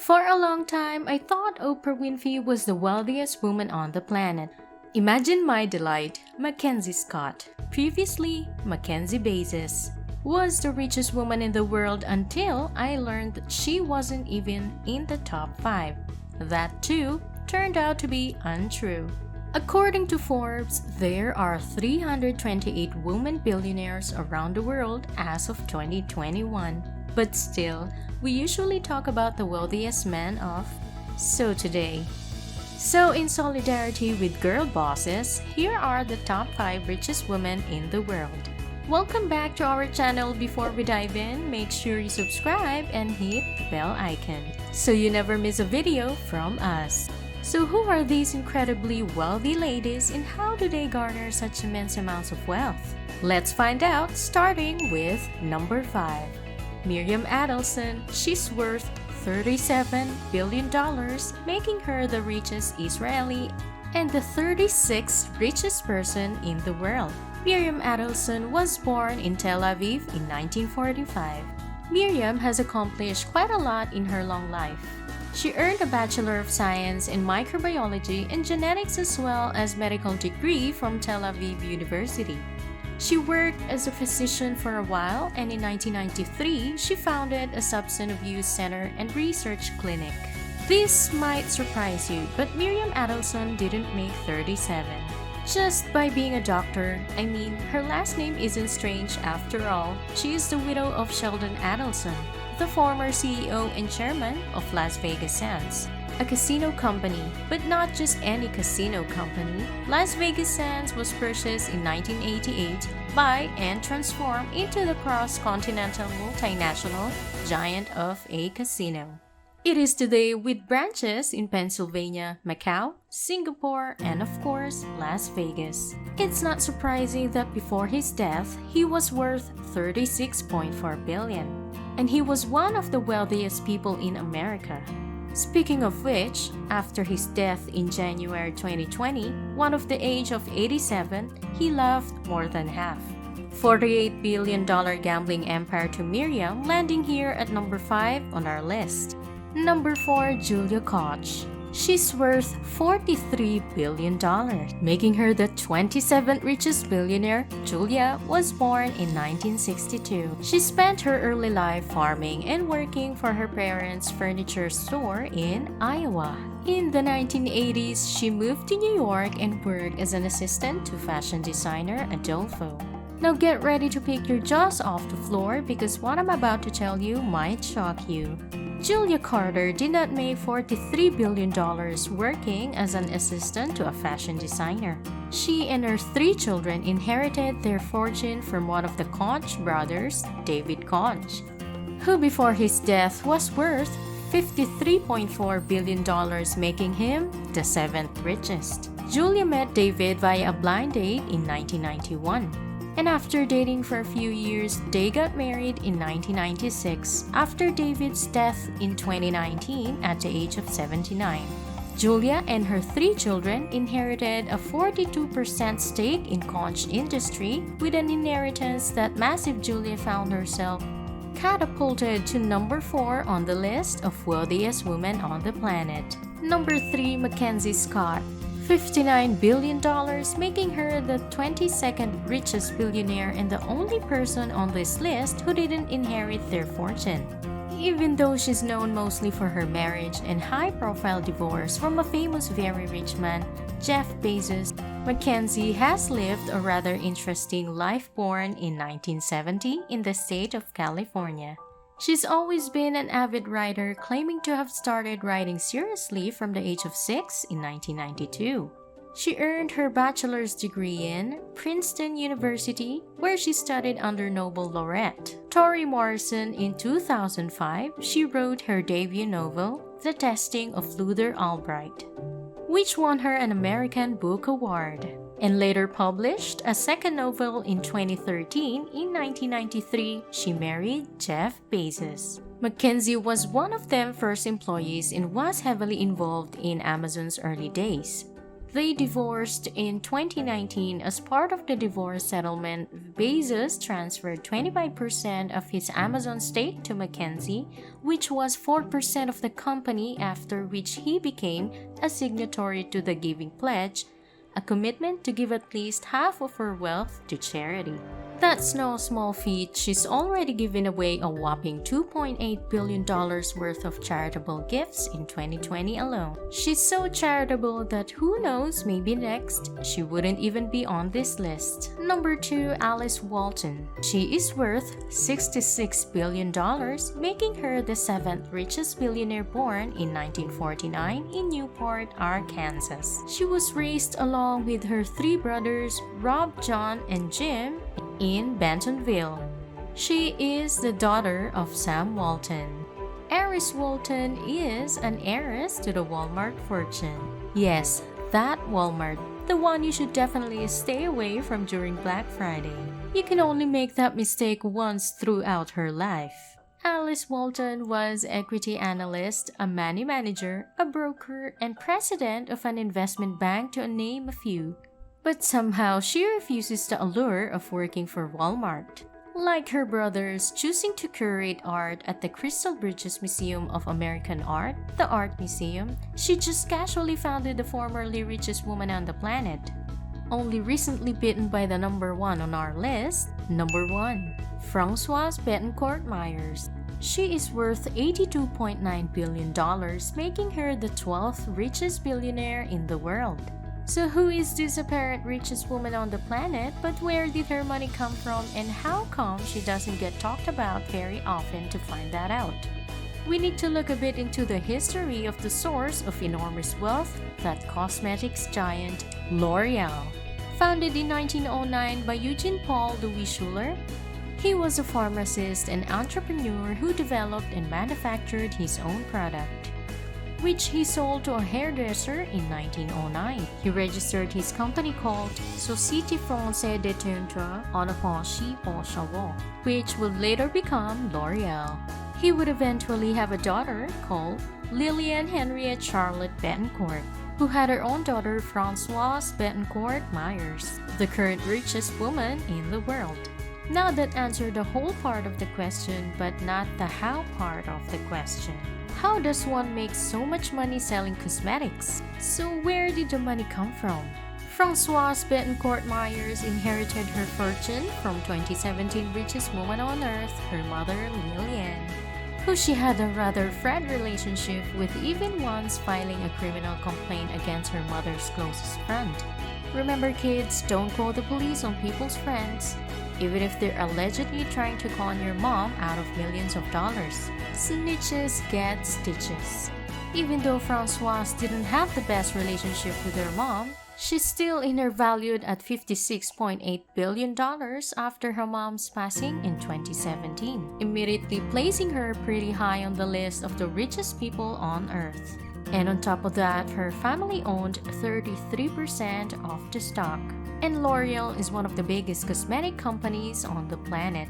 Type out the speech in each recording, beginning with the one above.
For a long time, I thought Oprah Winfrey was the wealthiest woman on the planet. Imagine my delight, Mackenzie Scott, previously Mackenzie Bezos, was the richest woman in the world until I learned that she wasn't even in the top 5. That too turned out to be untrue. According to Forbes, there are 328 women billionaires around the world as of 2021. But still, we usually talk about the wealthiest men of So today. So in solidarity with girl bosses, here are the top 5 richest women in the world. Welcome back to our channel. Before we dive in, make sure you subscribe and hit the bell icon so you never miss a video from us. So who are these incredibly wealthy ladies and how do they garner such immense amounts of wealth? Let's find out, starting with number 5. Miriam Adelson. She's worth $37 billion, making her the richest Israeli and the 36th richest person in the world. Miriam Adelson was born in Tel Aviv in 1945. Miriam has accomplished quite a lot in her long life. She earned a Bachelor of Science in Microbiology and Genetics as well as medical degree from Tel Aviv University. She worked as a physician for a while, and in 1993, she founded a substance abuse center and research clinic. This might surprise you, but Miriam Adelson didn't make 37. Just by being a doctor, her last name isn't strange after all. She is the widow of Sheldon Adelson, the former CEO and chairman of Las Vegas Sands, a casino company, but not just any casino company. Las Vegas Sands was purchased in 1988 by and transformed into the cross-continental multinational giant of a casino. It is today with branches in Pennsylvania, Macau, Singapore, and of course, Las Vegas. It's not surprising that before his death, he was worth $36.4 billion, and he was one of the wealthiest people in America. Speaking of which, after his death in January 2020, one of the age of 87, he left more than half. $48 billion gambling empire to Miriam, landing here at number 5 on our list. Number 4, Julia Koch. She's worth $43 billion, making her the 27th richest billionaire. Julia was born in 1962. She spent her early life farming and working for her parents' furniture store in Iowa. In the 1980s, she moved to New York and worked as an assistant to fashion designer Adolfo. Now get ready to pick your jaws off the floor because what I'm about to tell you might shock you. Julia Carter did not make $43 billion working as an assistant to a fashion designer. She and her 3 children inherited their fortune from one of the Koch brothers, David Koch, who before his death was worth $53.4 billion, making him the 7th richest. Julia met David via a blind date in 1991. And after dating for a few years, they got married in 1996 after David's death in 2019 at the age of 79. Julia and her 3 children inherited a 42% stake in Koch Industry with an inheritance that massive Julia found herself catapulted to number 4 on the list of wealthiest women on the planet. Number 3, Mackenzie Scott. $59 billion, making her the 22nd richest billionaire and the only person on this list who didn't inherit their fortune. Even though she's known mostly for her marriage and high-profile divorce from a famous very rich man, Jeff Bezos, Mackenzie has lived a rather interesting life born in 1970 in the state of California. She's always been an avid writer, claiming to have started writing seriously from the age of 6 in 1992. She earned her bachelor's degree in Princeton University, where she studied under Nobel laureate Toni Morrison. In 2005, she wrote her debut novel, The Testing of Luther Albright, which won her an American Book Award, and later published a second novel in 2013. In 1993, she married Jeff Bezos. Mackenzie was one of them first employees and was heavily involved in Amazon's early days. They divorced in 2019. As part of the divorce settlement, Bezos transferred 25% of his Amazon stake to Mackenzie, which was 4% of the company, after which he became a signatory to the Giving Pledge, a commitment to give at least half of her wealth to charity. That's no small feat. She's already given away a whopping $2.8 billion worth of charitable gifts in 2020 alone. She's so charitable that who knows, maybe next, she wouldn't even be on this list. Number 2, Alice Walton. She is worth $66 billion, making her the 7th richest billionaire born in 1949 in Newport, Arkansas. She was raised along with her 3 brothers, Rob, John, and Jim, in Bentonville. She is the daughter of Sam Walton. Iris Walton is an heiress to the Walmart fortune. Yes, that Walmart, the one you should definitely stay away from during Black Friday. You can only make that mistake once throughout her life. Alice Walton was equity analyst, a money manager, a broker, and president of an investment bank, to name a few. But somehow she refuses the allure of working for Walmart. Like her brothers, choosing to curate art at the Crystal Bridges Museum of American Art, the Art Museum, she just casually founded the formerly richest woman on the planet. Only recently beaten by the number 1 on our list. Number 1. Françoise Bettencourt Myers. She is worth $82.9 billion, making her the 12th richest billionaire in the world. So who is this apparent richest woman on the planet, but where did her money come from, and how come she doesn't get talked about very often? To find that out, we need to look a bit into the history of the source of enormous wealth, that cosmetics giant L'Oreal. Founded in 1909 by Eugene Paul Louis Schuller, he was a pharmacist and entrepreneur who developed and manufactured his own product, which he sold to a hairdresser in 1909. He registered his company called Société Française des Teintes en Affranchis pour Cheveux, which would later become L'Oreal. He would eventually have a daughter called Lillian Henriette Charlotte Bettencourt, who had her own daughter Françoise Bettencourt Myers, the current richest woman in the world. Now that answered the whole part of the question, but not the how part of the question. How does one make so much money selling cosmetics? So where did the money come from? Françoise Bettencourt Myers inherited her fortune from 2017 richest woman on earth, her mother Lillian, who she had a rather fraught relationship with, even once filing a criminal complaint against her mother's closest friend. Remember kids, don't call the police on people's friends, even if they're allegedly trying to con your mom out of millions of dollars. Snitches get stitches. Even though Françoise didn't have the best relationship with her mom, she's still undervalued at $56.8 billion after her mom's passing in 2017, immediately placing her pretty high on the list of the richest people on earth. And on top of that, her family owned 33% of the stock. And L'Oreal is one of the biggest cosmetic companies on the planet.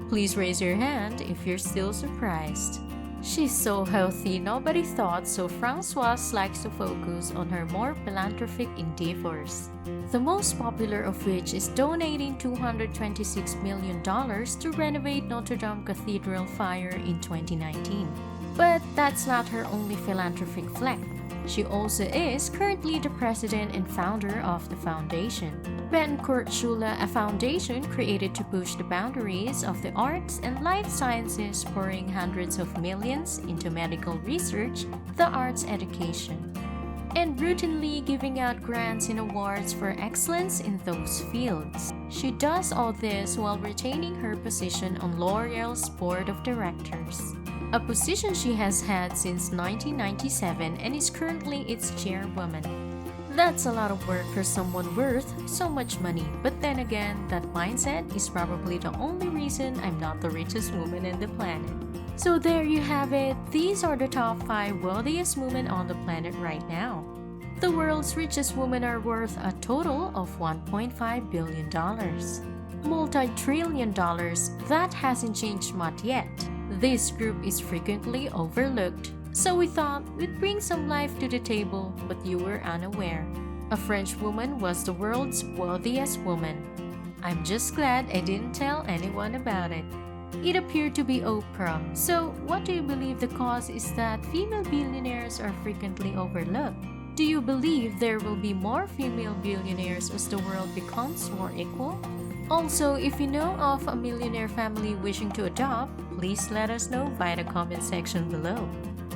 Please raise your hand if you're still surprised. She's so healthy, nobody thought, so Françoise likes to focus on her more philanthropic endeavors, the most popular of which is donating $226 million to renovate Notre Dame Cathedral fire in 2019. But that's not her only philanthropic fleck. She also is currently the president and founder of the foundation, Bettencourt Schuller, a foundation created to push the boundaries of the arts and life sciences, pouring hundreds of millions into medical research, the arts education, and routinely giving out grants and awards for excellence in those fields. She does all this while retaining her position on L'Oreal's board of directors, a position she has had since 1997 and is currently its chairwoman. That's a lot of work for someone worth so much money, but then again, that mindset is probably the only reason I'm not the richest woman on the planet. So there you have it. These are the top 5 wealthiest women on the planet right now. The world's richest women are worth a total of $1.5 billion. Multi-trillion dollars, that hasn't changed much yet. This group is frequently overlooked, so we thought we'd bring some life to the table, but you were unaware. A French woman was the world's wealthiest woman. I'm just glad I didn't tell anyone about it. It appeared to be Oprah. So, what do you believe the cause is that female billionaires are frequently overlooked? Do you believe there will be more female billionaires as the world becomes more equal? Also, if you know of a millionaire family wishing to adopt, please let us know via the comment section below.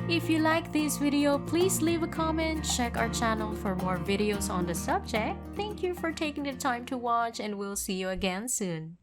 If you like this video, please leave a comment, check our channel for more videos on the subject. Thank you for taking the time to watch, and we'll see you again soon.